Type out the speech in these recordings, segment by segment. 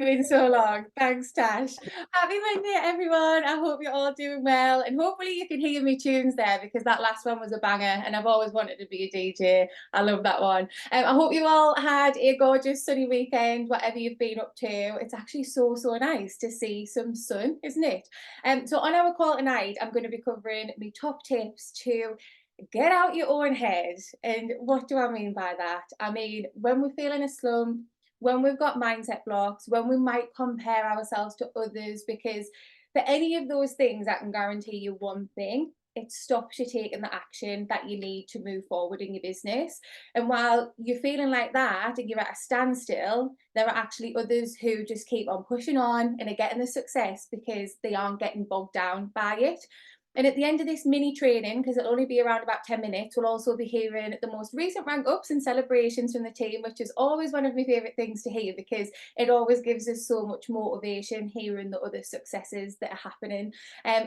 Been so long. Thanks, Tash. Happy Monday, everyone. I hope you're all doing well. And hopefully you can hear me tunes there because that last one was a banger and I've always wanted to be a DJ. I love that one. I hope you all had a gorgeous sunny weekend, whatever you've been up to. It's actually so, so nice to see some sun, isn't it? So on our call tonight, I'm going to be covering my top tips to get out your own head. And what do I mean by that? I mean, when we're feeling a slump, when we've got mindset blocks, when we might compare ourselves to others, because for any of those things, I can guarantee you one thing. It stops you taking the action that you need to move forward in your business. And while you're feeling like that and you're at a standstill, there are actually others who just keep on pushing on and are getting the success because they aren't getting bogged down by it. And at the end of this mini training, because it'll only be around about 10 minutes, we'll also be hearing the most recent rank ups and celebrations from the team, which is always one of my favourite things to hear because it always gives us so much motivation hearing the other successes that are happening.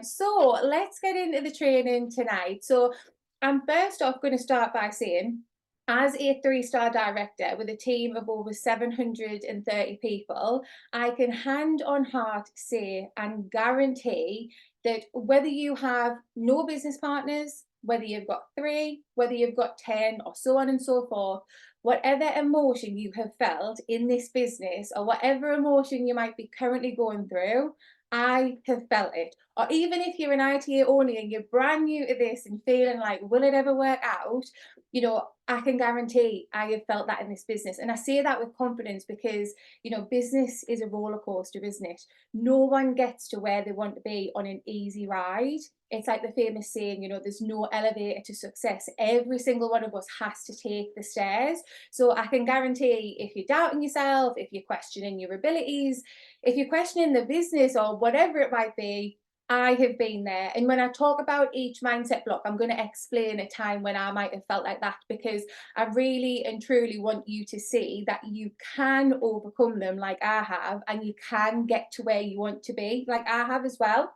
So let's get into the training tonight. So I'm first off going to start by saying, as a 3-star director with a team of over 730 people, I can hand on heart say and guarantee that whether you have no business partners, whether you've got 3, whether you've got 10, or so on and so forth, whatever emotion you have felt in this business, or whatever emotion you might be currently going through, I have felt it. Or even if you're an ITA only and you're brand new to this and feeling like, will it ever work out? I can guarantee I have felt that in this business. And I say that with confidence because, business is a roller coaster, isn't it? No one gets to where they want to be on an easy ride. It's like the famous saying, there's no elevator to success. Every single one of us has to take the stairs. So I can guarantee if you're doubting yourself, if you're questioning your abilities, if you're questioning the business or whatever it might be, I have been there. And when I talk about each mindset block, I'm going to explain a time when I might have felt like that because I really and truly want you to see that you can overcome them like I have, and you can get to where you want to be like I have as well.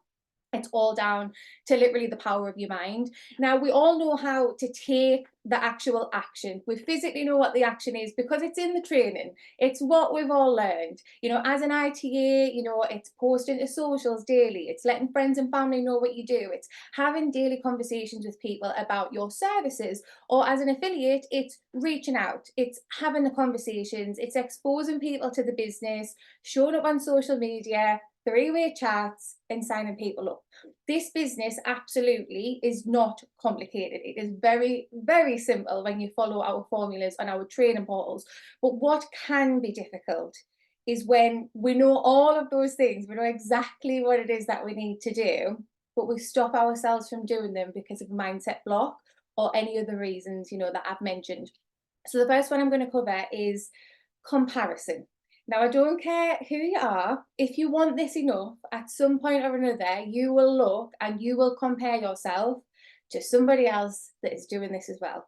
It's all down to literally the power of your mind. Now, we all know how to take the actual action. We physically know what the action is because it's in the training. It's what we've all learned. As an ITA, it's posting to socials daily. It's letting friends and family know what you do. It's having daily conversations with people about your services. Or as an affiliate, it's reaching out. It's having the conversations. It's exposing people to the business, showing up on social media, 3-way chats, and signing people up. This business absolutely is not complicated. It is very, very simple when you follow our formulas on our training portals. But what can be difficult is when we know all of those things, we know exactly what it is that we need to do, but we stop ourselves from doing them because of mindset block or any other reasons, that I've mentioned. So the first one I'm going to cover is comparison. Now, I don't care who you are, if you want this enough, at some point or another, you will look and you will compare yourself to somebody else that is doing this as well.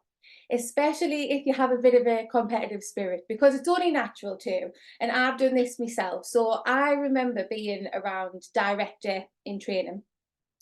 Especially if you have a bit of a competitive spirit, because it's only natural too. And I've done this myself. So I remember being around director in training,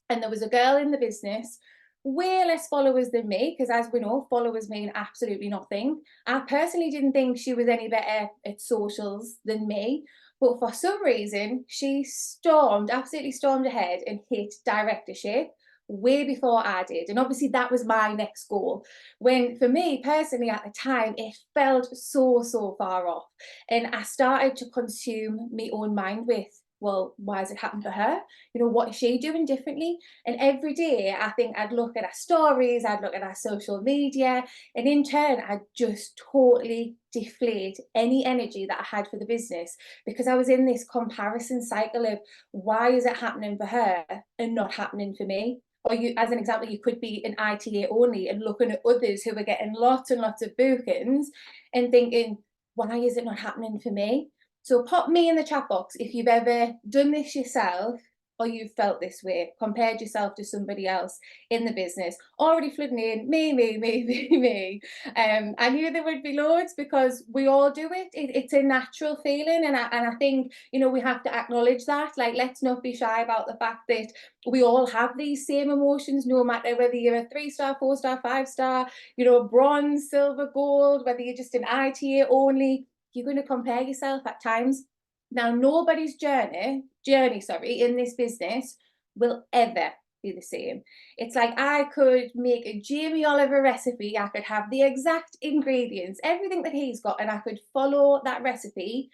and there was a girl in the business way less followers than me, because as we know, followers mean absolutely nothing. I personally didn't think she was any better at socials than me, but for some reason she absolutely stormed ahead and hit directorship way before I did. And obviously that was my next goal, when for me personally at the time it felt so, so far off. And I started to consume my own mind with, well, why has it happened to her? What is she doing differently? And every day I think I'd look at our stories, I'd look at our social media, and in turn I'd just totally deflate any energy that I had for the business, because I was in this comparison cycle of, why is it happening for her and not happening for me? Or you, as an example, you could be an ITA only and looking at others who are getting lots and lots of bookings and thinking, why is it not happening for me? So pop me in the chat box if you've ever done this yourself, or you've felt this way, compared yourself to somebody else in the business. Already flooding in, me. I knew there would be loads because we all do it. It's a natural feeling. And I think, we have to acknowledge that. Like, let's not be shy about the fact that we all have these same emotions, no matter whether you're a 3-star, 4-star, 5-star, bronze, silver, gold, whether you're just an ITA only. You're going to compare yourself at times. Now, nobody's journey, sorry, in this business will ever be the same. It's like I could make a Jamie Oliver recipe, I could have the exact ingredients, everything that he's got, and I could follow that recipe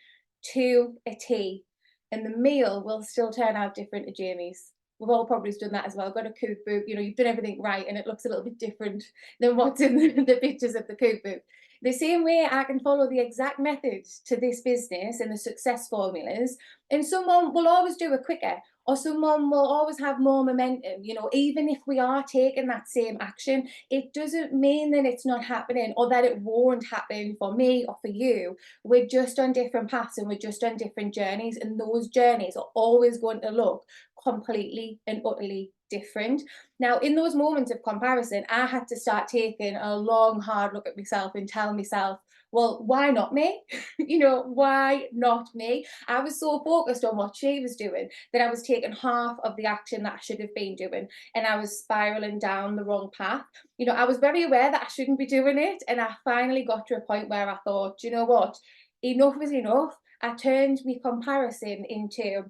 to a T. And the meal will still turn out different to Jamie's. We've all probably done that as well. Got a cookbook, you've done everything right, and it looks a little bit different than what's in the pictures of the cookbook. The same way I can follow the exact method to this business and the success formulas, and someone will always do it quicker, or someone will always have more momentum. Even if we are taking that same action, it doesn't mean that it's not happening or that it won't happen for me or for you. We're just on different paths and we're just on different journeys, and those journeys are always going to look completely and utterly different. Now, in those moments of comparison, I had to start taking a long, hard look at myself and tell myself, well, why not me? Why not me? I was so focused on what she was doing that I was taking half of the action that I should have been doing, and I was spiraling down the wrong path. I was very aware that I shouldn't be doing it. And I finally got to a point where I thought, you know what? Enough was enough. I turned my comparison into,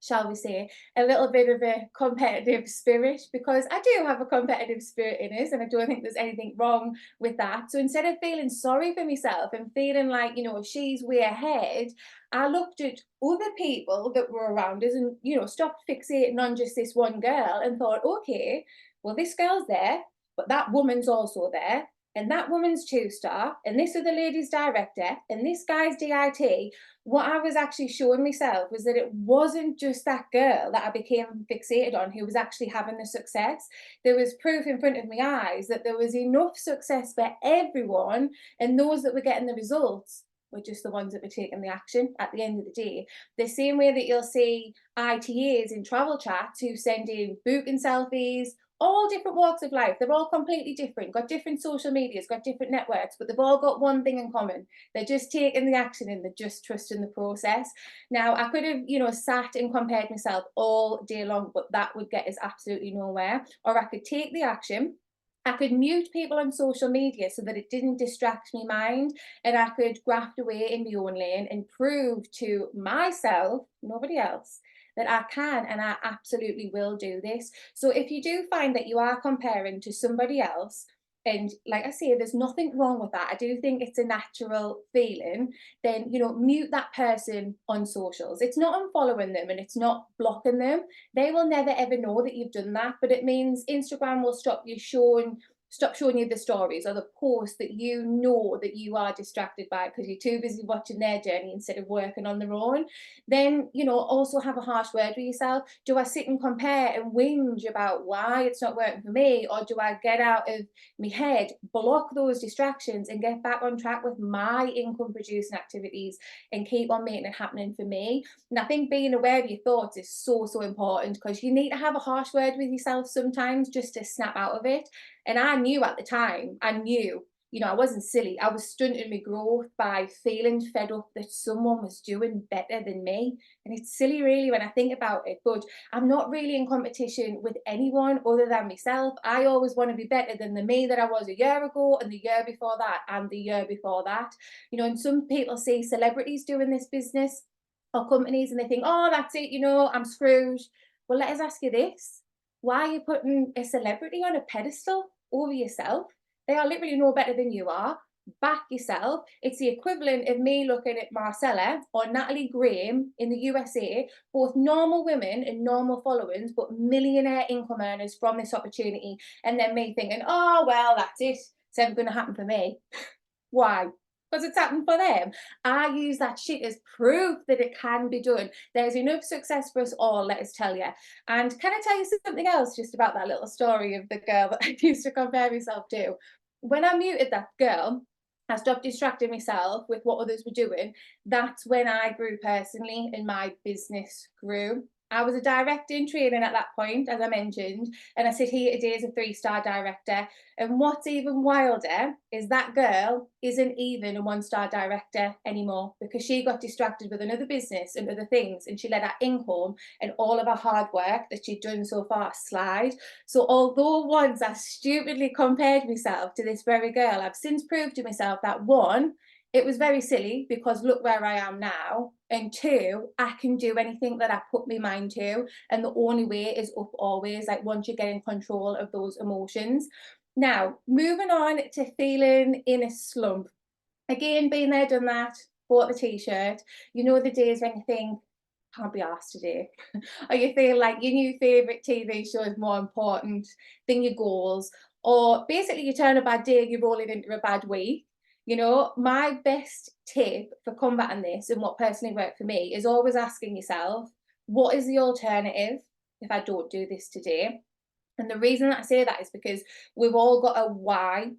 shall we say, a little bit of a competitive spirit, because I do have a competitive spirit in us, and I don't think there's anything wrong with that. So instead of feeling sorry for myself and feeling like, she's way ahead, I looked at other people that were around us and, stopped fixating on just this one girl and thought, okay, well, this girl's there, but that woman's also there. And that woman's 2-star, and this other lady's director, and this guy's DIT. What I was actually showing myself was that it wasn't just that girl that I became fixated on who was actually having the success. There was proof in front of my eyes that there was enough success for everyone, and those that were getting the results were just the ones that were taking the action at the end of the day. The same way that you'll see ITAs in travel chats who send in booking selfies, all different walks of life. They're all completely different, got different social medias, got different networks, but they've all got one thing in common. They're just taking the action and they're just trusting the process. Now, I could have, sat and compared myself all day long, but that would get us absolutely nowhere. Or I could take the action. I could mute people on social media so that it didn't distract my mind, and I could graft away in my own lane and prove to myself, nobody else, that I can and I absolutely will do this. So if you do find that you are comparing to somebody else, and like I say, there's nothing wrong with that. I do think it's a natural feeling. Then, mute that person on socials. It's not unfollowing them and it's not blocking them. They will never ever know that you've done that, but it means Instagram will stop showing you the stories or the posts that that you are distracted by because you're too busy watching their journey instead of working on their own. Then, also have a harsh word with yourself. Do I sit and compare and whinge about why it's not working for me? Or do I get out of my head, block those distractions and get back on track with my income producing activities and keep on making it happening for me? And I think being aware of your thoughts is so, so important, because you need to have a harsh word with yourself sometimes just to snap out of it. And I knew at the time, I wasn't silly. I was stunting my growth by feeling fed up that someone was doing better than me. And it's silly, really, when I think about it, but I'm not really in competition with anyone other than myself. I always want to be better than the me that I was a year ago, and the year before that, and the year before that. And some people see celebrities doing this business or companies and they think, oh, that's it, I'm screwed. Well, let us ask you this. Why are you putting a celebrity on a pedestal over yourself? They are literally no better than you are. Back yourself. It's the equivalent of me looking at Marcella or Natalie Graham in the USA, both normal women and normal followings, but millionaire income earners from this opportunity. And then me thinking, oh, well, that's it. It's never going to happen for me. Why? Because it's happened for them. I use that shit as proof that it can be done. There's enough success for us all, let us tell you. And can I tell you something else just about that little story of the girl that I used to compare myself to? When I muted that girl, I stopped distracting myself with what others were doing. That's when I grew personally and my business grew. I was a director in training at that point, as I mentioned, and I sit here today as a 3-star director. And what's even wilder is that girl isn't even a 1-star director anymore, because she got distracted with another business and other things, and she let her income and all of her hard work that she'd done so far slide. So although once I stupidly compared myself to this very girl, I've since proved to myself that, one, it was very silly because look where I am now. And two, I can do anything that I put my mind to. And the only way is up always, like once you get in control of those emotions. Now, moving on to feeling in a slump. Again, been there, done that, bought the t-shirt. You know the days when you think, can't be asked today. Or you feel like your new favourite TV show is more important than your goals. Or basically you turn a bad day, you roll it into a bad week. You know, my best tip for combating this and what personally worked for me is always asking yourself, what is the alternative if I don't do this today? And the reason that I say that is because we've all got a why,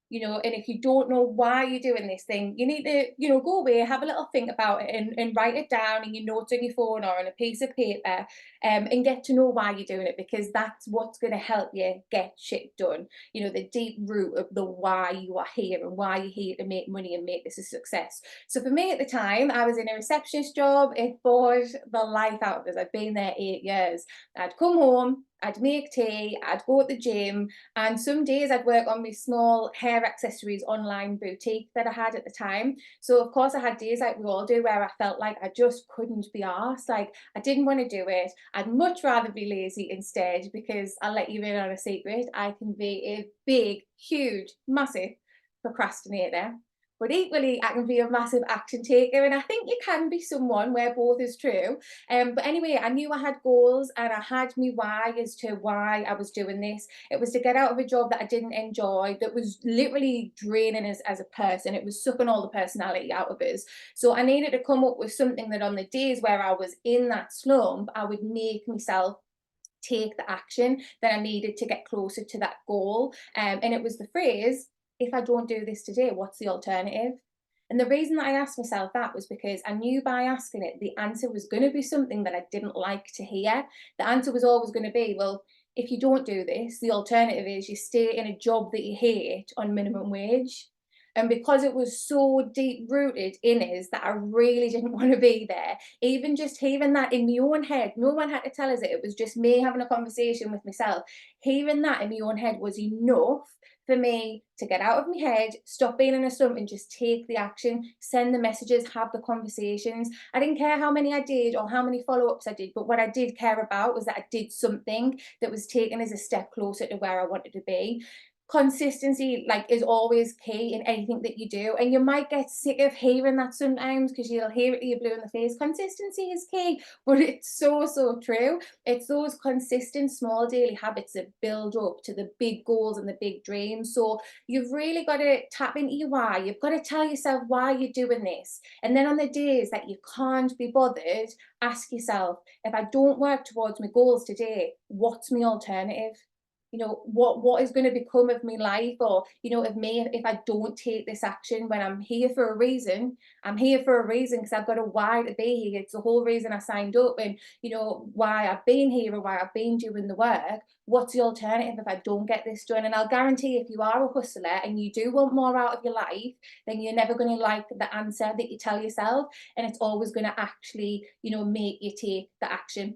you know, and if you don't know why you're doing this thing, you need to, you know, go away, have a little think about it and write it down in your notes on your phone or on a piece of paper, and get to know why you're doing it, because that's what's going to help you get shit done. You know, the deep root of the why you are here and why you're here to make money and make this a success. So for me at the time, I was in a receptionist job. It bored the life out of us. I'd been there 8 years. I'd come home, I'd make tea, I'd go to the gym, and some days I'd work on my small hair accessories online boutique that I had at the time. So of course I had days like we all do where I felt like I just couldn't be arsed. Like I didn't want to do it. I'd much rather be lazy instead, because I'll let you in on a secret. I can be a big, huge, massive procrastinator. But equally, I can be a massive action taker, and I think you can be someone where both is true. But anyway, I knew I had goals and I had me why as to why I was doing this. It was to get out of a job that I didn't enjoy, that was literally draining us as a person. It was sucking all the personality out of us. So I needed to come up with something that on the days where I was in that slump, I would make myself take the action that I needed to get closer to that goal. And it was the phrase, if I don't do this today, what's the alternative? And the reason that I asked myself that was because I knew by asking it, the answer was going to be something that I didn't like to hear. The answer was always going to be, well, if you don't do this, the alternative is you stay in a job that you hate on minimum wage. And because it was so deep rooted in us that I really didn't want to be there, even just hearing that in my own head, no one had to tell us it, it was just me having a conversation with myself. Hearing that in my own head was enough for me to get out of my head, stop being in a slump and just take the action, send the messages, have the conversations. I didn't care how many I did or how many follow-ups I did, but what I did care about was that I did something that was taken as a step closer to where I wanted to be. Consistency like is always key in anything that you do, and you might get sick of hearing that sometimes because you'll hear it to you blue in the face. Consistency is key, but it's so true. It's those consistent small daily habits that build up to the big goals and the big dreams. So you've really got to tap into your why. You've got to tell yourself why you're doing this, and then on the days that you can't be bothered, ask yourself, if I don't work towards my goals today, what's my alternative? You know, what is going to become of my life, or you know, of me if I don't take this action when I'm here for a reason. I'm here for a reason because I've got a why to be here. It's the whole reason I signed up, and you know why I've been here or why I've been doing the work. What's the alternative if I don't get this done? And I'll guarantee if you are a hustler and you do want more out of your life, then you're never going to like the answer that you tell yourself, and it's always going to actually, you know, make you take the action.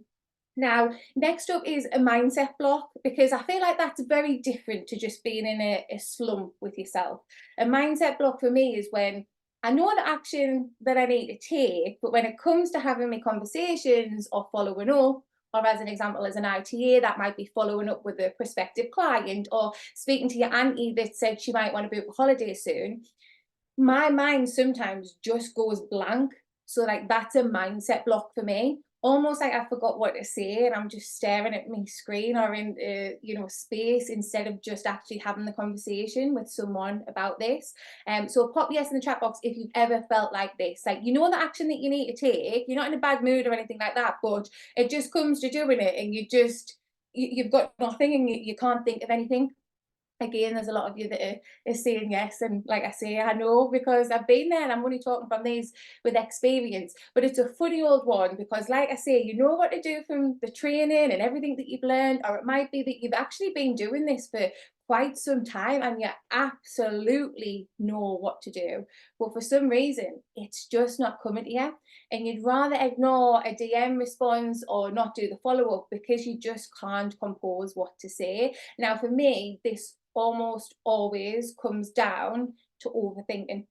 Now, next up is a mindset block, because I feel like that's very different to just being in a slump with yourself. A mindset block for me is when I know the action that I need to take, but when it comes to having my conversations or following up, or as an example, as an ITA, that might be following up with a prospective client or speaking to your auntie that said she might want to book a holiday soon, my mind sometimes just goes blank. So like that's a mindset block for me. Almost like I forgot what to say and I'm just staring at my screen or in you know, space, instead of just actually having the conversation with someone about this. So pop yes in the chat box if you've ever felt like this. Like, you know, the action that you need to take, you're not in a bad mood or anything like that, but it just comes to doing it and you've got nothing and you can't think of anything. Again, there's a lot of you that are saying yes, and like I say, I know because I've been there and I'm only talking from these with experience. But it's a funny old one because like I say, you know what to do from the training and everything that you've learned, or it might be that you've actually been doing this for quite some time and you absolutely know what to do, but for some reason it's just not coming to you, and you'd rather ignore a DM response or not do the follow-up because you just can't compose what to say. Now for me, this almost always comes down to overthinking.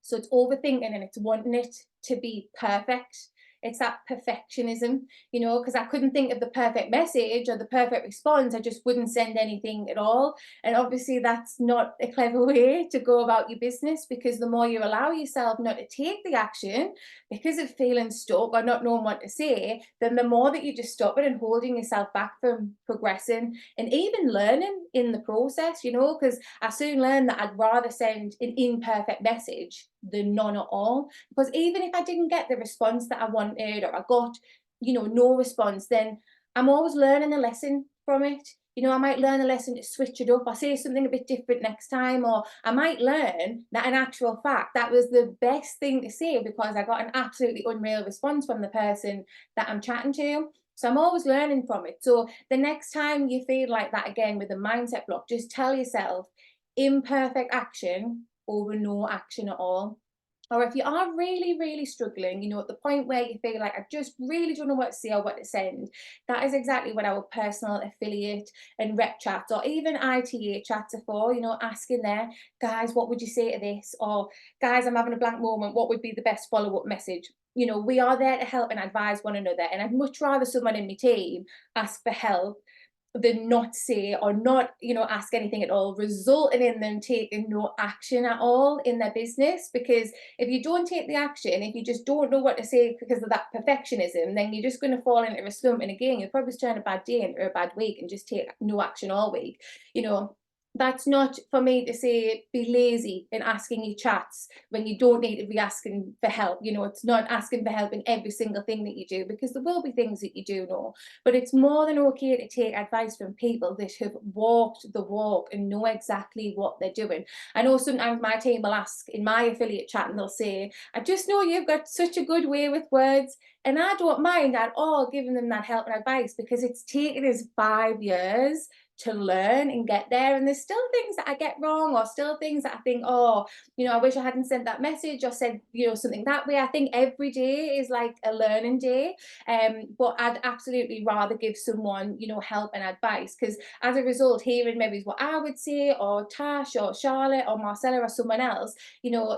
So it's overthinking and it's wanting it to be perfect. It's that perfectionism, because I couldn't think of the perfect message or the perfect response. I just wouldn't send anything at all. And obviously, that's not a clever way to go about your business, because the more you allow yourself not to take the action because of feeling stuck or not knowing what to say, then the more that you just stop it and holding yourself back from progressing and even learning in the process, because I soon learned that I'd rather send an imperfect message than none at all. Because even if I didn't get the response that I wanted, or I got, no response, then I'm always learning a lesson from it. I might learn a lesson to switch it up. I say something a bit different next time, or I might learn that in actual fact, that was the best thing to say because I got an absolutely unreal response from the person that I'm chatting to. So I'm always learning from it. So the next time you feel like that again with a mindset block, just tell yourself imperfect action over no action at all. Or if you are really, really struggling, at the point where you feel like I just really don't know what to say or what to send, that is exactly what our personal affiliate and rep chats or even ITA chats are for, asking there, guys, what would you say to this? Or guys, I'm having a blank moment. What would be the best follow-up message? We are there to help and advise one another. And I'd much rather someone in my team ask for help than not say or not, ask anything at all, resulting in them taking no action at all in their business. Because if you don't take the action, if you just don't know what to say because of that perfectionism, then you're just going to fall into a slump. And again, you'll probably turn a bad day into a bad week and just take no action all week. That's not for me to say be lazy in asking your chats when you don't need to be asking for help. It's not asking for help in every single thing that you do, because there will be things that you do know, but it's more than okay to take advice from people that have walked the walk and know exactly what they're doing. I know sometimes my team will ask in my affiliate chat and they'll say, I just know you've got such a good way with words. And I don't mind at all giving them that help and advice, because it's taken us 5 years to learn and get there. And there's still things that I get wrong, or still things that I think, oh, I wish I hadn't sent that message or said, something that way. I think every day is like a learning day. But I'd absolutely rather give someone, help and advice, because as a result, hearing maybe what I would say, or Tash or Charlotte or Marcella or someone else,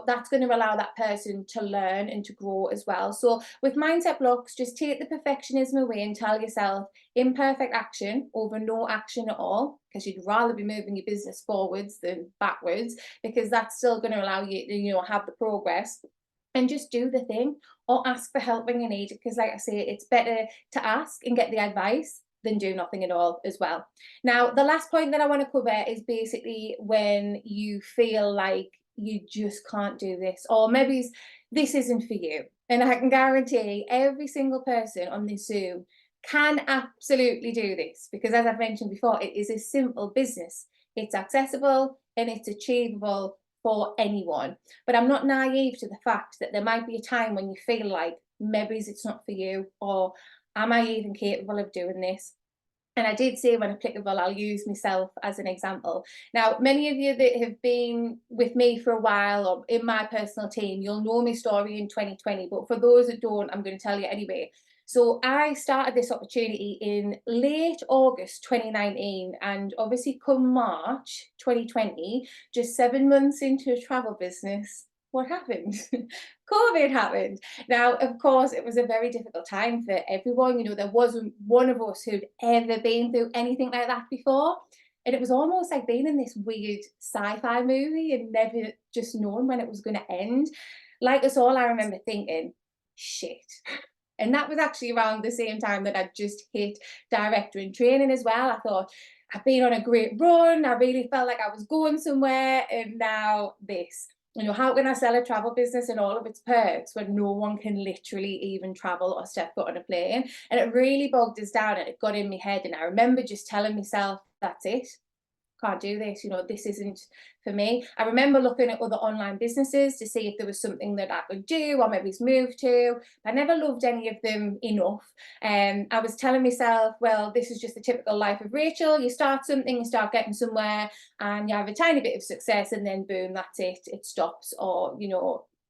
that's going to allow that person to learn and to grow as well. So with mindset blocks, just take the perfectionism away and tell yourself imperfect action over no action at all, because you'd rather be moving your business forwards than backwards, because that's still going to allow you to, have the progress. And just do the thing, or ask for help when you need it, because like I say, it's better to ask and get the advice than do nothing at all as well. Now, the last point that I want to cover is basically when you feel like you just can't do this, or maybe this isn't for you. And I can guarantee every single person on this Zoom can absolutely do this, because as I've mentioned before, it is a simple business. It's accessible and it's achievable for anyone. But I'm not naive to the fact that there might be a time when you feel like maybe it's not for you, or am I even capable of doing this? And I did say, when applicable, I'll use myself as an example. Now, many of you that have been with me for a while or in my personal team, you'll know my story in 2020. But for those that don't, I'm going to tell you anyway. So I started this opportunity in late August 2019. And obviously, come March 2020, just 7 months into a travel business, what happened? COVID happened. Now, of course, it was a very difficult time for everyone. There wasn't one of us who'd ever been through anything like that before. And it was almost like being in this weird sci-fi movie and never just knowing when it was going to end. Like us all, I remember thinking, shit. And that was actually around the same time that I'd just hit director in training as well. I thought, I've been on a great run. I really felt like I was going somewhere. And now this. How can I sell a travel business and all of its perks when no one can literally even travel or step foot on a plane? And it really bogged us down, and it got in my head. And I remember just telling myself, that's it. Can't do this, this isn't for me. I remember looking at other online businesses to see if there was something that I could do or maybe move to. I never loved any of them enough. And I was telling myself, well, this is just the typical life of Rachel. You start something, you start getting somewhere, and you have a tiny bit of success, and then boom, that's it. It stops, or,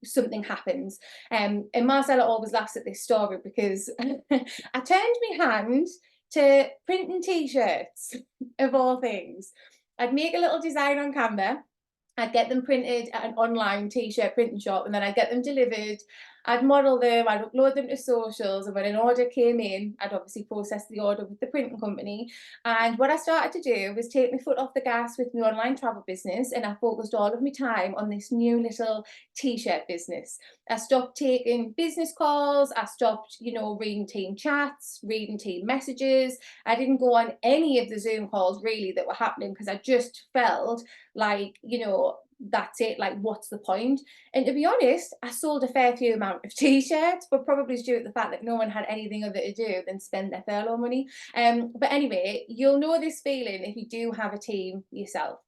something happens. And Marcella always laughs at this story, because I turned my hand to printing t-shirts of all things. I'd make a little design on Canva, I'd get them printed at an online t-shirt printing shop, and then I'd get them delivered. I'd model them, I'd upload them to socials, and when an order came in, I'd obviously process the order with the printing company. And what I started to do was take my foot off the gas with my online travel business, and I focused all of my time on this new little t-shirt business. I stopped taking business calls, I stopped, reading team chats, reading team messages. I didn't go on any of the Zoom calls really that were happening, because I just felt like, that's it, like, what's the point? And to be honest, I sold a fair few amount of t-shirts, but probably due to the fact that no one had anything other to do than spend their furlough money. But anyway, you'll know this feeling if you do have a team yourself,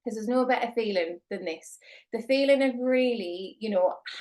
because there's no better feeling than this. The feeling of really,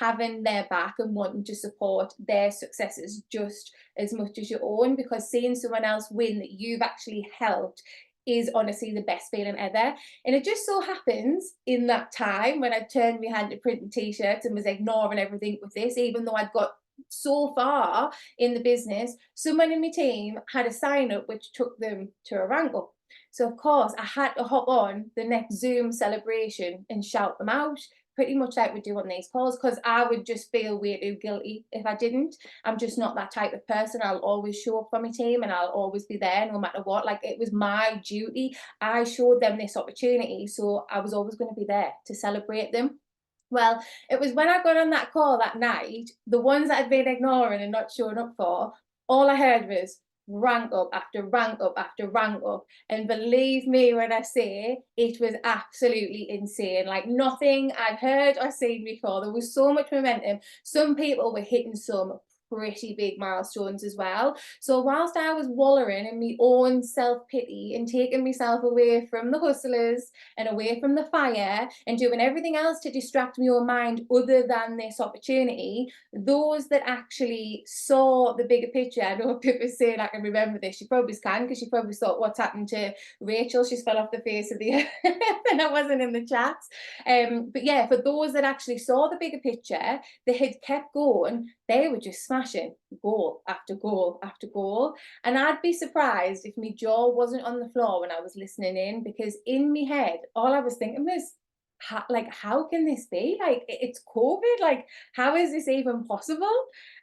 having their back and wanting to support their successes just as much as your own, because seeing someone else win that you've actually helped is honestly the best feeling ever. And it just so happens in that time when I turned my hand to printing t-shirts and was ignoring everything with this, even though I'd got so far in the business, someone in my team had a sign up which took them to a rank up. So of course I had to hop on the next Zoom celebration and shout them out, pretty much like we do on these calls, because I would just feel way too guilty if I didn't. I'm just not that type of person. I'll always show up for my team and I'll always be there no matter what. Like, it was my duty. I showed them this opportunity, so I was always going to be there to celebrate them. Well, it was when I got on that call that night, the ones that I'd been ignoring and not showing up for, all I heard was rank up after rank up after rank up. And believe me when I say it was absolutely insane. Like, nothing I'd heard or seen before. There was so much momentum. Some people were hitting some pretty big milestones as well. So whilst I was wallowing in my own self-pity and taking myself away from the hustlers and away from the fire and doing everything else to distract my own mind other than this opportunity, those that actually saw the bigger picture, I know people say, I can remember this, you probably can, because you probably thought, what's happened to Rachel? She's fell off the face of the earth. And I wasn't in the chats. But yeah, for those that actually saw the bigger picture, they had kept going, they were just smashing goal after goal after goal. And I'd be surprised if my jaw wasn't on the floor when I was listening in, because in my head, all I was thinking was, how can this be? Like, it's COVID. Like, how is this even possible?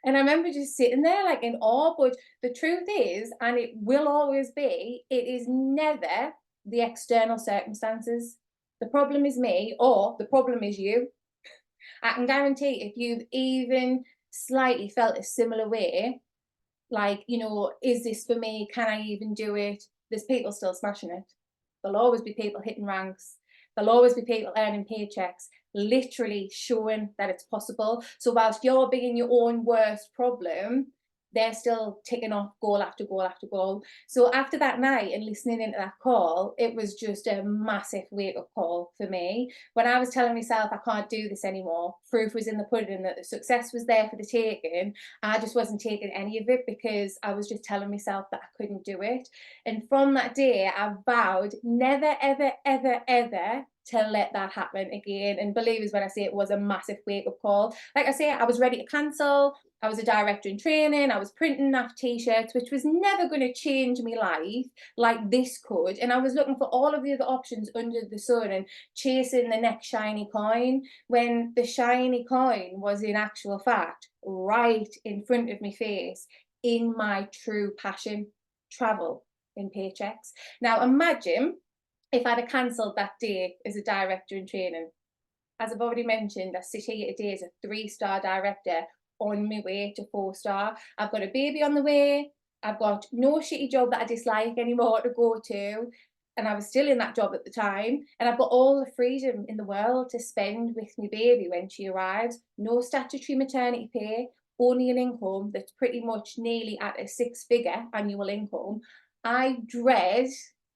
And I remember just sitting there, like, in awe. But the truth is, and it will always be, it is never the external circumstances. The problem is me, or the problem is you. I can guarantee if you've even slightly felt a similar way, like, is this for me? Can I even do it? There's people still smashing it. There'll always be people hitting ranks. There'll always be people earning paychecks, literally showing that it's possible. So whilst you're being your own worst problem, they're still ticking off goal after goal after goal. So after that night and listening into that call, it was just a massive wake-up call for me. When I was telling myself I can't do this anymore, proof was in the pudding that the success was there for the taking. I just wasn't taking any of it because I was just telling myself that I couldn't do it. And from that day, I vowed never, ever, ever, ever to let that happen again. And believe us when I say it was a massive wake-up call. Like I say, I was ready to cancel. I was a director in training. I was printing naff t-shirts, which was never going to change my life like this could. And I was looking for all of the other options under the sun and chasing the next shiny coin, when the shiny coin was in actual fact right in front of my face in my true passion, travel in paychecks. Now imagine if I'd have cancelled that day as a director in training. As I've already mentioned, I sit here today as a 3-star director on my way to 4-star. I've got a baby on the way. I've got no shitty job that I dislike anymore to go to. And I was still in that job at the time. And I've got all the freedom in the world to spend with my baby when she arrives. No statutory maternity pay, only an income that's pretty much nearly at a 6-figure annual income. I dread,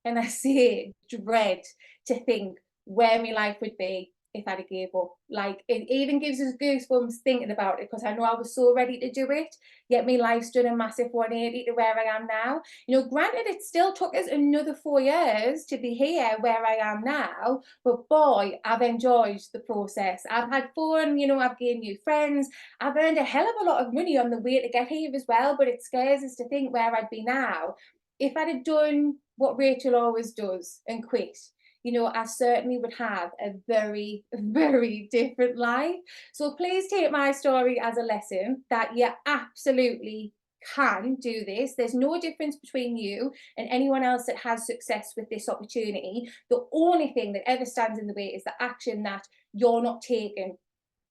and I say dread, to think where my life would be if I'd have gave up. Like, it even gives us goosebumps thinking about it, because I know I was so ready to do it, yet my life's done a massive 180 to where I am now. Granted, it still took us another 4 years to be here where I am now, but boy, I've enjoyed the process. I've had fun, I've gained new friends. I've earned a hell of a lot of money on the way to get here as well, but it scares us to think where I'd be now if I'd have done what Rachel always does and quit. I certainly would have a very, very different life. So please take my story as a lesson that you absolutely can do this. There's no difference between you and anyone else that has success with this opportunity. The only thing that ever stands in the way is the action that you're not taking,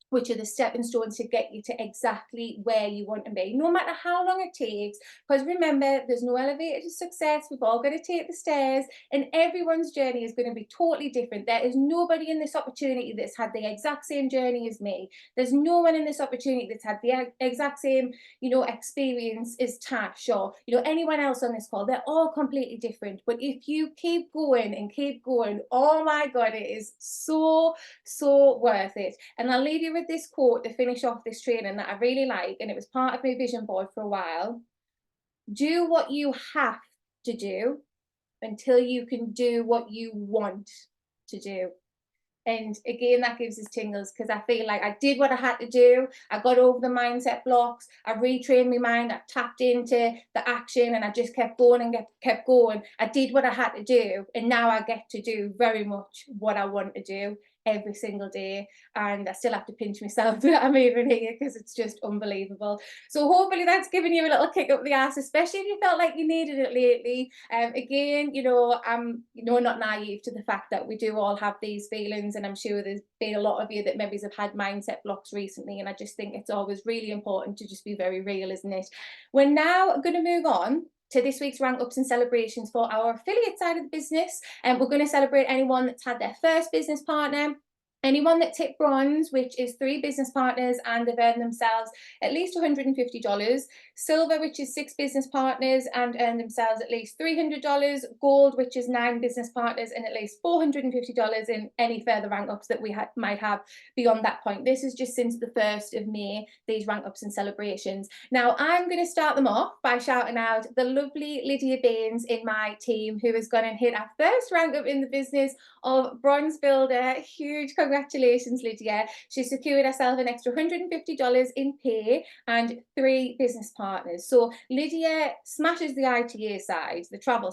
which are the stepping stones to get you to exactly where you want to be, no matter how long it takes. Because remember, there's no elevator to success. We've all got to take the stairs, and everyone's journey is going to be totally different. There is nobody in this opportunity that's had the exact same journey as me. There's no one in this opportunity that's had the exact same, experience as Tash or, anyone else on this call. They're all completely different. But if you keep going and keep going, oh my God, it is so, so worth it. And I'll leave you with this quote to finish off this training that I really like, and it was part of my vision board for a while. Do what you have to do until you can do what you want to do. And again, that gives us tingles because I feel like I did what I had to do. I got over the mindset blocks. I retrained my mind. I tapped into the action and I just kept going and kept going. I did what I had to do. And now I get to do very much what I want to do every single day. And I still have to pinch myself that I'm even here because it's just unbelievable. So hopefully that's given you a little kick up the ass, especially if you felt like you needed it lately. Again, I'm not naive to the fact that we do all have these feelings, and I'm sure there's been a lot of you that maybe have had mindset blocks recently, and I just think it's always really important to just be very real, isn't it? We're now going to move on to this week's rank ups and celebrations for our affiliate side of the business, and we're going to celebrate anyone that's had their first business partner, anyone that tipped bronze, which is 3 business partners and they've earned themselves at least $150, silver, which is 6 business partners and earned themselves at least $300, gold, which is 9 business partners and at least $450 in any further rank ups that we might have beyond that point. This is just since the 1st of May, these rank ups and celebrations. Now, I'm going to start them off by shouting out the lovely Lydia Baines in my team, who has gone and hit our first rank up in the business of bronze builder. Huge congratulations, Lydia. She secured herself an extra $150 in pay and 3 business partners. So Lydia smashes the ITA side, the travel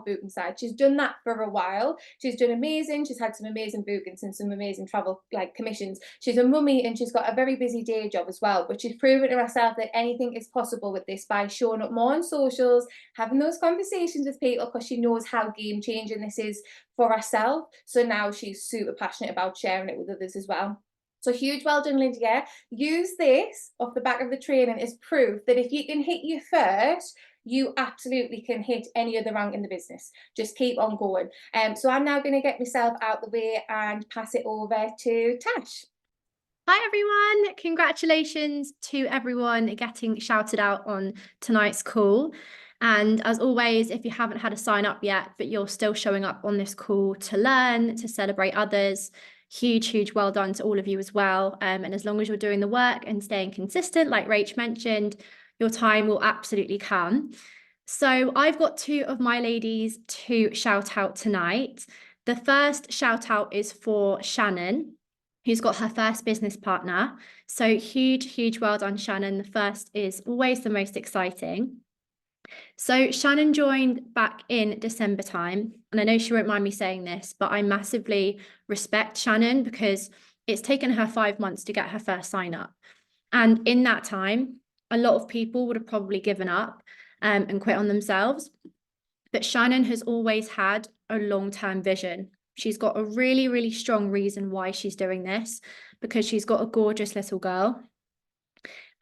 booking side. She's done that for a while. She's done amazing. She's had some amazing bookings and some amazing travel commissions. She's a mummy and she's got a very busy day job as well, but she's proven to herself that anything is possible with this by showing up more on socials, having those conversations with people, because she knows how game changing this is for herself. So now she's super passionate about sharing it with others as well. So huge well done, Lydia. Use this off the back of the training as proof that if you can hit your first, you absolutely can hit any other rank in the business. Just keep on going. So I'm now going to get myself out the way and pass it over to Tash. Hi everyone, congratulations to everyone getting shouted out on tonight's call. And as always, if you haven't had a sign up yet, but you're still showing up on this call to learn, to celebrate others, huge well done to all of you as well. And as long as you're doing the work and staying consistent, like Rach mentioned, your time will absolutely come. So I've got 2 of my ladies to shout out tonight. The first shout out is for Shannon, who's got her first business partner. So huge well done, Shannon. The first is always the most exciting. So Shannon joined back in December time, and I know she won't mind me saying this, but I massively respect Shannon because it's taken her 5 months to get her first sign up. And in that time, a lot of people would have probably given up and quit on themselves. But Shannon has always had a long-term vision. She's got a really strong reason why she's doing this, because she's got a gorgeous little girl.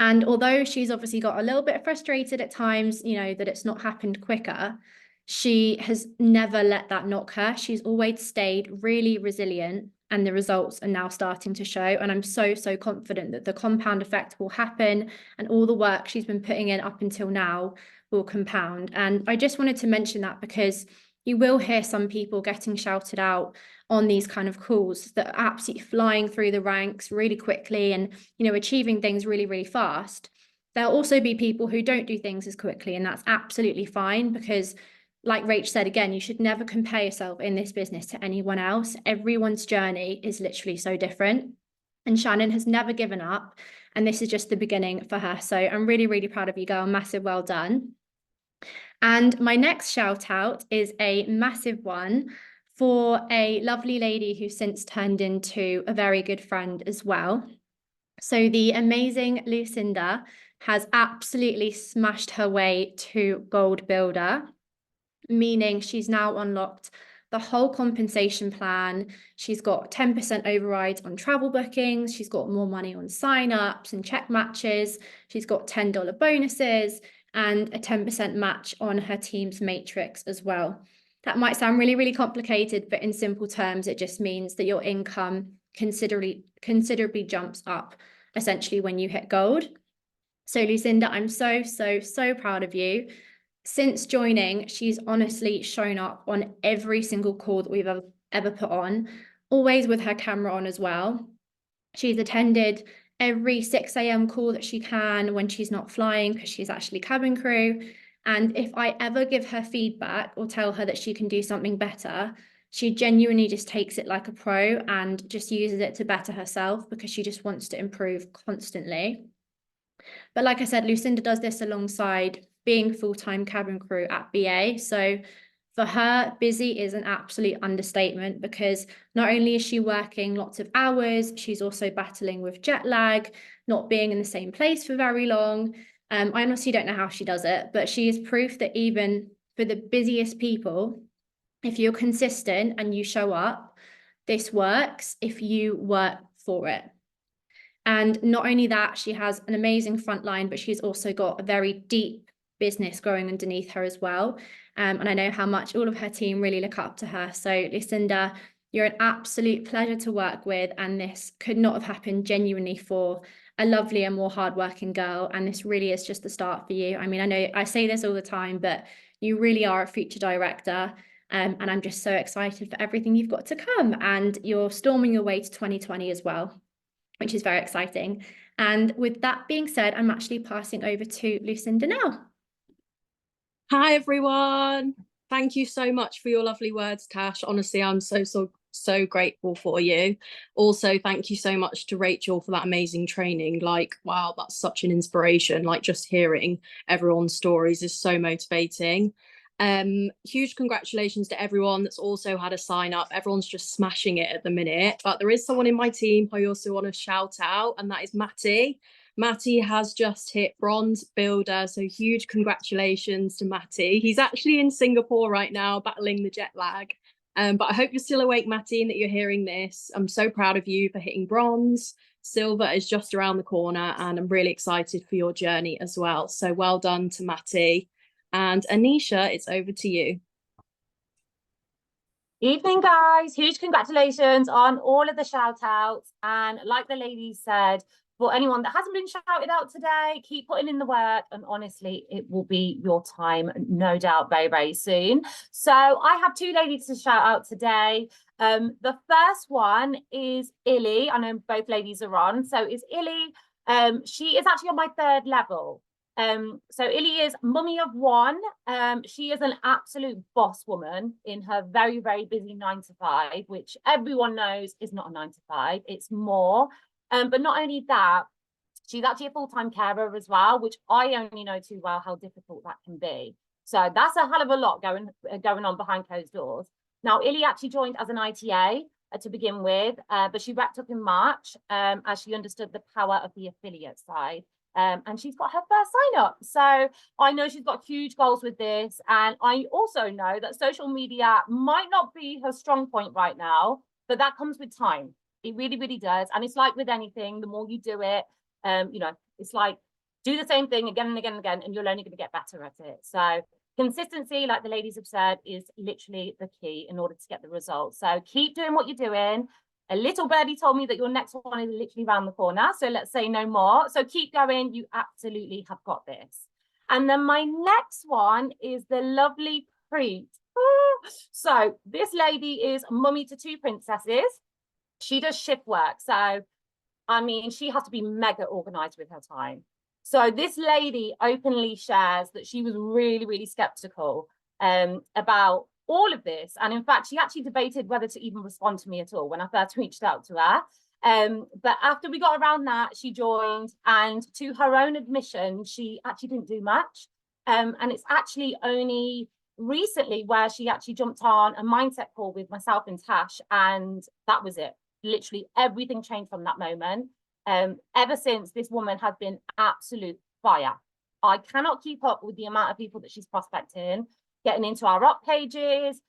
And although she's obviously got a little bit frustrated at times, that it's not happened quicker, she has never let that knock her. She's always stayed really resilient, and the results are now starting to show. And I'm so confident that the compound effect will happen and all the work she's been putting in up until now will compound. And I just wanted to mention that because you will hear some people getting shouted out on these kind of calls that are absolutely flying through the ranks really quickly and, achieving things really fast. There'll also be people who don't do things as quickly, and that's absolutely fine because, like Rach said, again, you should never compare yourself in this business to anyone else. Everyone's journey is literally so different. And Shannon has never given up, and this is just the beginning for her. So I'm really proud of you, girl. Massive well done. And my next shout out is a massive one for a lovely lady who's since turned into a very good friend as well. So the amazing Lucinda has absolutely smashed her way to Gold Builder, meaning she's now unlocked the whole compensation plan. She's got 10% overrides on travel bookings. She's got more money on sign-ups and check matches. She's got $10 bonuses and a 10% match on her team's matrix as well. That might sound really, really complicated, but in simple terms, it just means that your income considerably jumps up essentially when you hit gold. So Lucinda, I'm so proud of you. Since joining, she's honestly shown up on every single call that we've ever put on, always with her camera on as well. She's attended every 6 a.m. call that she can when she's not flying, because she's actually cabin crew. And if I ever give her feedback or tell her that she can do something better, she genuinely just takes it like a pro and just uses it to better herself, because she just wants to improve constantly. But like I said, Lucinda does this alongside being full-time cabin crew at BA. So for her, busy is an absolute understatement, because not only is she working lots of hours, she's also battling with jet lag, not being in the same place for very long. I honestly don't know how she does it, but she is proof that even for the busiest people, if you're consistent and you show up, this works if you work for it. And not only that, she has an amazing frontline, but she's also got a very deep business growing underneath her as well. And I know how much all of her team really look up to her. So Lucinda, you're an absolute pleasure to work with. And this could not have happened genuinely for a lovelier, more hardworking girl. And this really is just the start for you. I mean, I know I say this all the time, but you really are a future director. And I'm just so excited for everything you've got to come. And you're storming your way to 2020 as well, which is very exciting. And with that being said, I'm actually passing over to Lucinda now. Hi, everyone. Thank you so much for your lovely words, Tash. Honestly, I'm so grateful for you. Also, thank you so much to Rachel for that amazing training. Like, wow, that's such an inspiration. Like, just hearing everyone's stories is so motivating. Huge congratulations to everyone that's also had a sign up. Everyone's just smashing it at the minute, but there is someone in my team who I also want to shout out, and that is Matty. Matty has just hit bronze builder, so huge congratulations to Matty. He's actually in Singapore right now battling the jet lag, but I hope you're still awake, Matty, and that you're hearing this. I'm so proud of you for hitting bronze. Silver is just around the corner, and I'm really excited for your journey as well. So well done to Matty. And Anisha, it's over to you. Evening, guys. Huge congratulations on all of the shout outs. And like the ladies said, for anyone that hasn't been shouted out today, keep putting in the work. And honestly, it will be your time, no doubt, very, very soon. So I have two ladies to shout out today. The first one is Illy. I know both ladies are on. So is Illy. She is actually on my 3rd level. So Illy is mummy of one. She is an absolute boss woman in her very, very busy 9 to 5, which everyone knows is not a 9 to 5. It's more. But not only that, she's actually a full-time carer as well, which I only know too well how difficult that can be. So that's a hell of a lot going on behind closed doors. Now, Illy actually joined as an ITA to begin with, but she wrapped up in March as she understood the power of the affiliate side. And she's got her first sign up. So I know she's got huge goals with this. And I also know that social media might not be her strong point right now, but that comes with time. It really, really does. And it's like with anything, the more you do it, you know, it's like do the same thing again and again and again, and you're only going to get better at it. So consistency, like the ladies have said, is literally the key in order to get the results. So keep doing what you're doing. A little birdie told me that your next one is literally around the corner. So let's say no more. So keep going. You absolutely have got this. And then my next one is the lovely Preet. So this lady is mummy to 2 princesses. She does shift work. So, I mean, she has to be mega organized with her time. So this lady openly shares that she was really, really skeptical about all of this. And in fact, she actually debated whether to even respond to me at all when I first reached out to her. But after we got around that, she joined, and to her own admission, she actually didn't do much. And it's actually only recently where she actually jumped on a mindset call with myself and Tash, and that was it. Literally everything changed from that moment. Ever since, this woman has been absolute fire. I cannot keep up with the amount of people that she's prospecting, getting into our up pages,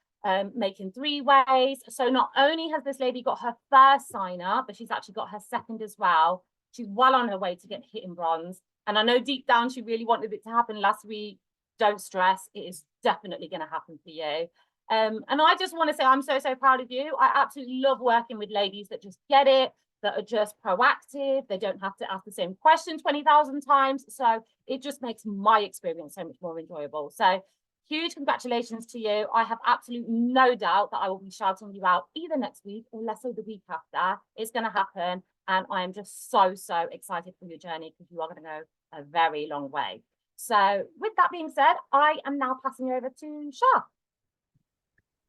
making 3-ways. So not only has this lady got her first sign up, but she's actually got her second as well. She's well on her way to get hitting bronze. And I know deep down she really wanted it to happen last week. Don't stress, it is definitely going to happen for you. And I just want to say I'm so proud of you. I absolutely love working with ladies that just get it, that are just proactive. They don't have to ask the same question 20,000 times. So it just makes my experience so much more enjoyable. So huge congratulations to you. I have absolutely no doubt that I will be shouting you out either next week or let's say the week after. It's going to happen. And I am just so excited for your journey, because you are going to go a very long way. So with that being said, I am now passing you over to Shah.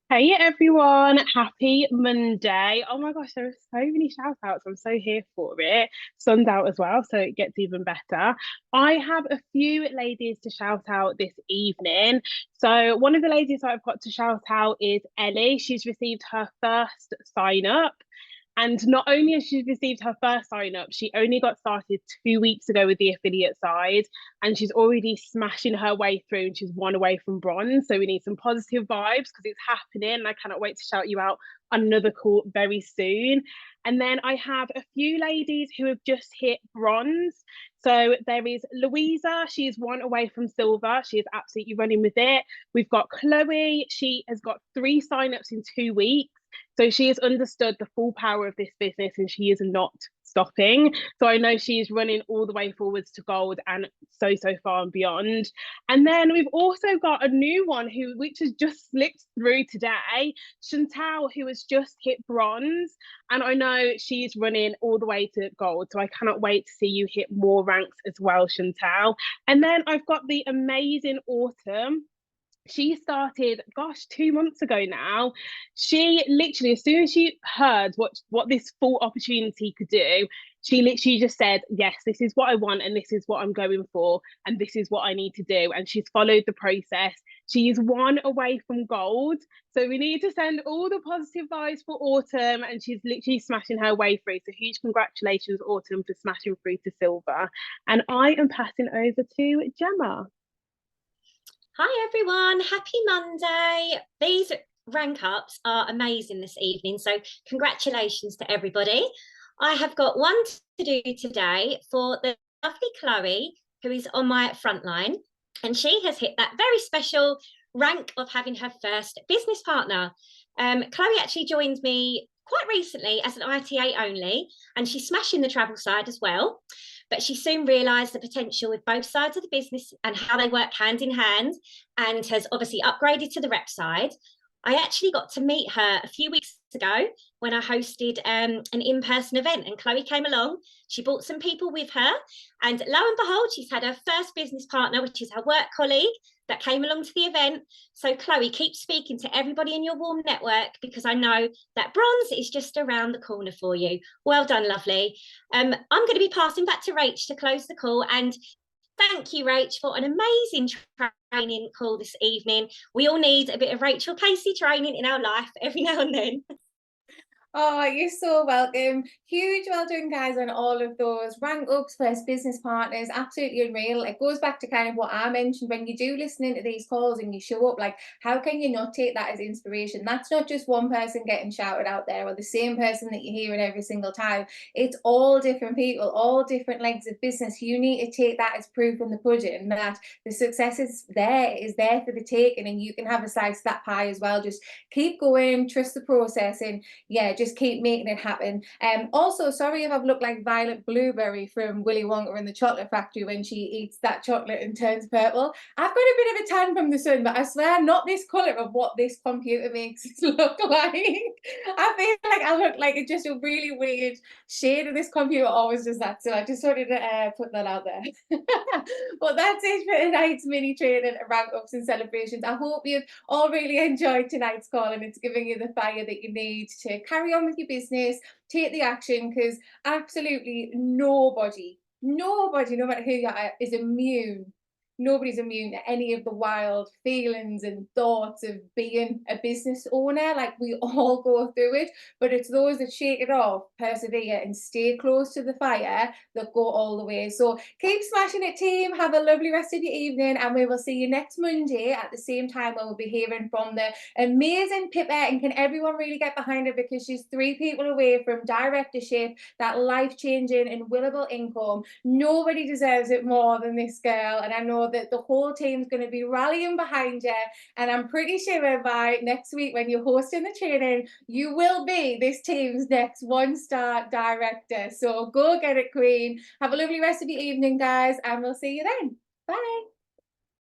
Hey everyone, happy Monday. Oh my gosh, there are so many shout outs. I'm so here for it. Sun's out as well, so it gets even better. I have a few ladies to shout out this evening. So one of the ladies that I've got to shout out is Ellie. She's received her first sign up. And not only has she received her first sign up, she only got started 2 weeks ago with the affiliate side, and she's already smashing her way through, and she's 1 away from bronze. So we need some positive vibes because it's happening. And I cannot wait to shout you out on another call very soon. And then I have a few ladies who have just hit bronze. So there is Louisa, she's 1 away from silver. She is absolutely running with it. We've got Chloe, she has got 3 signups in 2 weeks. So she has understood the full power of this business and she is not stopping. So I know she is running all the way forwards to gold and so far and beyond. And then we've also got a new one which has just slipped through today, Chantal, who has just hit bronze. And I know she's running all the way to gold. So I cannot wait to see you hit more ranks as well, Chantal. And then I've got the amazing Autumn. She started, 2 months ago now. She literally, as soon as she heard what this full opportunity could do, she literally just said, yes, this is what I want and this is what I'm going for and this is what I need to do. And she's followed the process. She is 1 away from gold. So we need to send all the positive vibes for Autumn, and she's literally smashing her way through. So huge congratulations, Autumn, for smashing through to silver. And I am passing over to Gemma. Hi everyone, happy Monday. These rank ups are amazing this evening, so congratulations to everybody. I have got one to do today for the lovely Chloe, who is on my front line, and she has hit that very special rank of having her first business partner. Chloe actually joined me quite recently as an ITA only, and she's smashing the travel side as well. But she soon realised the potential with both sides of the business and how they work hand in hand, and has obviously upgraded to the rep side. I actually got to meet her a few weeks ago when I hosted an in-person event, and Chloe came along. She brought some people with her, and lo and behold, she's had her first business partner, which is her work colleague that came along to the event. So Chloe, keep speaking to everybody in your warm network, because I know that bronze is just around the corner for you. Well done, lovely. I'm going to be passing back to Rach to close the call, and thank you, Rach, for an amazing training call this evening. We all need a bit of Rachael Casey training in our life every now and then. Oh, you're so welcome. Huge well done, guys, on all of those rank ups, first business partners. Absolutely unreal. It goes back to kind of what I mentioned when you do listen into these calls and you show up, like, how can you not take that as inspiration? That's not just one person getting shouted out there or the same person that you're hearing every single time. It's all different people, all different legs of business. You need to take that as proof in the pudding that the success is there for the taking, and you can have a slice of that pie as well. Just keep going, trust the process, and yeah, just keep making it happen. Also, sorry if I've looked like Violet Blueberry from Willy Wonka and the Chocolate Factory when she eats that chocolate and turns purple. I've got a bit of a tan from the sun, but I swear not this colour of what this computer makes it look like. I feel like I look like it's just a really weird shade, and this computer always does that. So I just wanted to put that out there. But that's it for tonight's mini training, rank ups and celebrations. I hope you've all really enjoyed tonight's call, and it's giving you the fire that you need to carry on with your business, take the action, because absolutely nobody, no matter who you are, is immune nobody's immune to any of the wild feelings and thoughts of being a business owner. Like, we all go through it, but it's those that shake it off, persevere, and stay close to the fire that go all the way. So keep smashing it, team. Have a lovely rest of your evening, and we will see you next Monday at the same time, when we'll be hearing from the amazing Pippa. And can everyone really get behind her, because she's 3 people away from directorship, that life-changing and willable income. Nobody deserves it more than this girl, and I know that the whole team's going to be rallying behind you, and I'm pretty sure by next week, when you're hosting the training, you will be this team's next 1-star director. So go get it, queen. Have a lovely rest of your evening, guys, and we'll see you then. Bye.